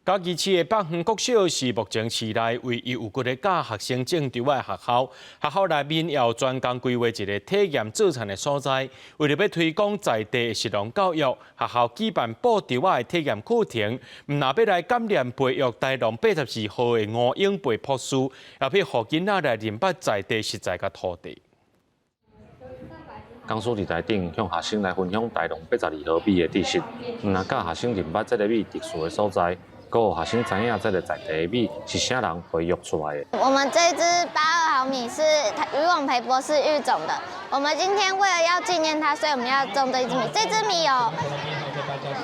嘉义市的北园国小是目前市内唯一有骨的教学生证丢的学校。学校内面要专工规划一个体验做餐的所在，为了要推广在地的食农教育，学校举办布丢的体验课程，唔但要来感染培育台农82号的五英培朴树，也要互囡仔来认捌在地食材甲土地。江苏伫台顶向学生来分享台农82号米的知识，唔但教学生认捌这个米特殊的所在。 各学生知影这个在地的米是啥人培育出来的。我们这支82毫米是渔网培博士育种的。我们今天为了要纪念它，所以我们要种这一支米。这支米有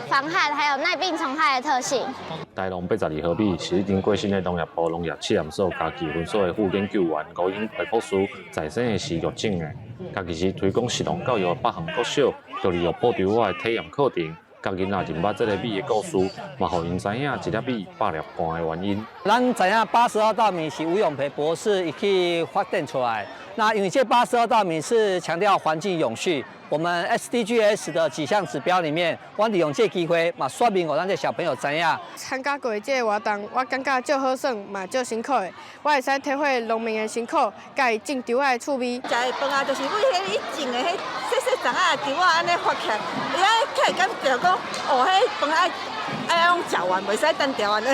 防旱还有耐病虫害的特性。台农82毫米是已经过身的农业部农业试验所家己分所的副研究员吴英培博士在生的时育种的。家己是推广食农教育的北园国小，就利用布丢的体验课程。 教囡仔认捌这个米的故事，嘛，互因知影一粒米8粒半的原因。咱知影82稻米是吴永培博士去发展出来。那因为这82稻米是强调环境永续，我们 SDGs 的几项指标里面，我利用这机会嘛，说明我咱这小朋友知影。参加过这个活动，我感觉足好耍，嘛足辛苦的。我会使体会农民的辛苦，甲伊种稻仔的趣味。食的饭啊，就是为迄伊种的迄细细丛仔的稻仔安尼发起，伊安起敢着讲，哦，迄饭爱用食完，袂使单调安尼。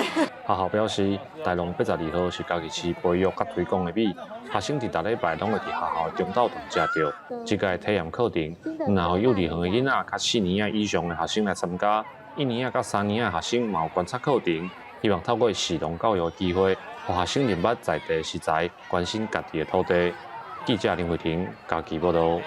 学校表示，台农82号是家己市培育甲推广的米，学生伫逐礼拜拢会伫学校的中昼堂食到。这个体验课程，然后幼儿园的囡仔甲4年以上的学生来参加，1年甲3年的学生嘛有观察课程，希望透过食农教育的机会，让学生认捌在地食材，关心家己的土地。记者林慧婷，家己报道。